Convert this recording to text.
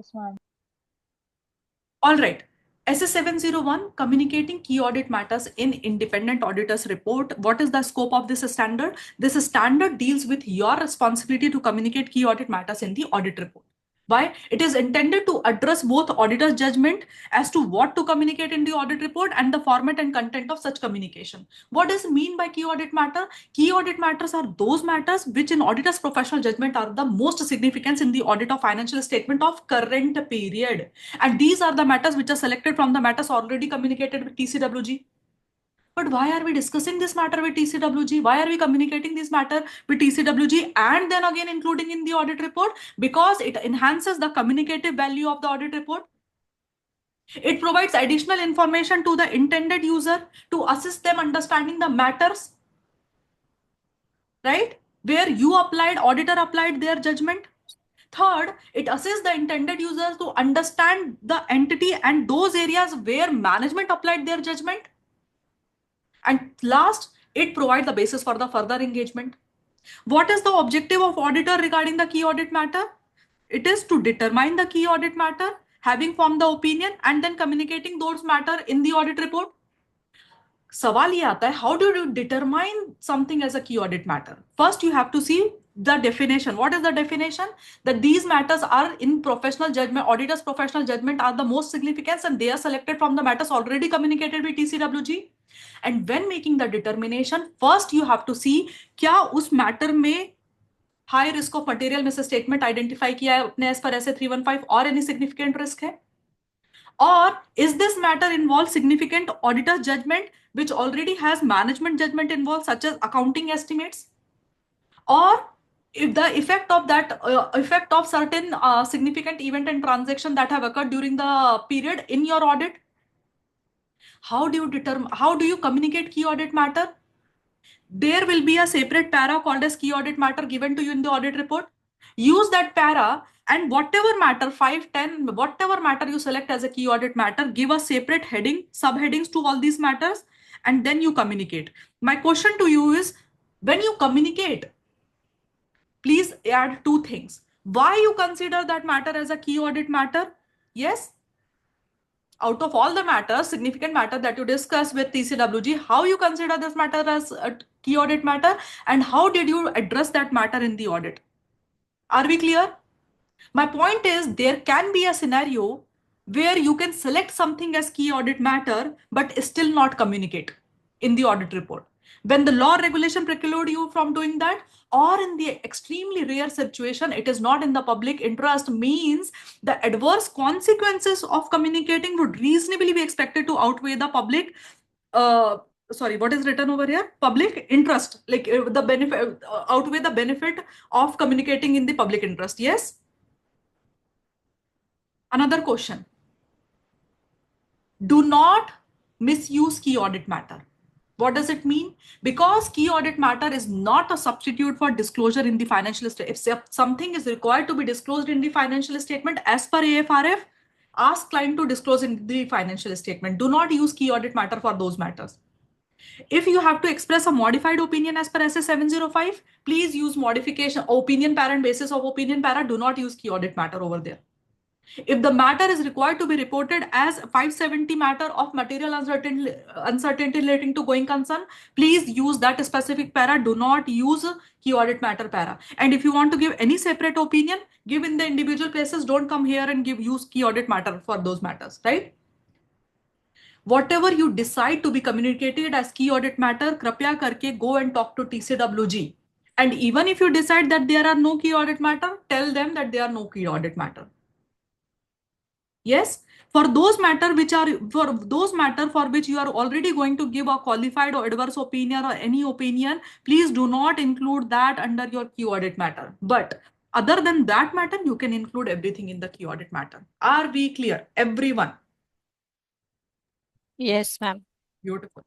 Yes, ma'am. All right. SS701, communicating key audit matters in independent auditor's report. What is the scope of this standard? This standard deals with your responsibility to communicate key audit matters in the audit report. Why? It is intended to address both auditor's judgment as to what to communicate in the audit report and the format and content of such communication. What does it mean by key audit matter? Key audit matters are those matters which in auditor's professional judgment are the most significant in the audit of financial statement of current period. And these are the matters which are selected from the matters already communicated with TCWG. But why are we discussing this matter with TCWG? Why are we communicating this matter with TCWG and then again including in the audit report? Because it enhances the communicative value of the audit report. It provides additional information to the intended user to assist them understanding the matters, right? Where auditor applied their judgment. Third, it assists the intended users to understand the entity and those areas where management applied their judgment. And last, it provides the basis for the further engagement. What is the objective of auditor regarding the key audit matter? It is to determine the key audit matter, having formed the opinion, and then communicating those matter in the audit report. सवाल ये आता है, how do you determine something as a key audit matter? First, you have to see the definition. What is the definition? That these matters are in professional judgment, auditor's professional judgment are the most significant and they are selected from the matters already communicated with TCWG. And when making the determination, first you have to see क्या उस matter में high risk of material misstatement identify किया है अपने as per SA 315 or any significant risk है? Or is this matter involve significant auditor judgment which already has management judgment involved such as accounting estimates? Or if the effect of certain significant event and transaction that have occurred during the period in your audit? How do you communicate key audit matter? There will be a separate para called as key audit matter given to you in the audit report. Use that para and whatever matter, 5, 10, whatever matter you select as a key audit matter, give a separate heading, subheadings to all these matters, and then you communicate. My question to you is, when you communicate, please add 2 things. Why you consider that matter as a key audit matter? Yes. Out of all the matters, significant matter that you discuss with TCWG, how you consider this matter as a key audit matter and how did you address that matter in the audit? Are we clear? My point is there can be a scenario where you can select something as key audit matter but still not communicate in the audit report. When the law or regulation preclude you from doing that, or in the extremely rare situation, it is not in the public interest, means the adverse consequences of communicating would reasonably be expected to outweigh the public, what is written over here? Public interest, like the benefit, outweigh the benefit of communicating in the public interest. Yes? Another question. Do not misuse key audit matter. What does it mean? Because key audit matter is not a substitute for disclosure in the financial statement. If something is required to be disclosed in the financial statement as per AFRF, ask client to disclose in the financial statement. Do not use key audit matter for those matters. If you have to express a modified opinion as per SS 705, please use modification opinion para and basis of opinion para. Do not use key audit matter over there. If the matter is required to be reported as 570 matter of material uncertainty relating to going concern, please use that specific para. Do not use key audit matter para. And if you want to give any separate opinion, give in the individual places. Don't come here and use key audit matter for those matters, right? Whatever you decide to be communicated as key audit matter, krapya karke go and talk to TCWG. And even if you decide that there are no key audit matter, tell them that there are no key audit matter. Yes, for those matter for which you are already going to give a qualified or adverse opinion or any opinion, please do not include that under your key audit matter. But other than that matter, you can include everything in the key audit matter. Are we clear, everyone? Yes, ma'am. Beautiful.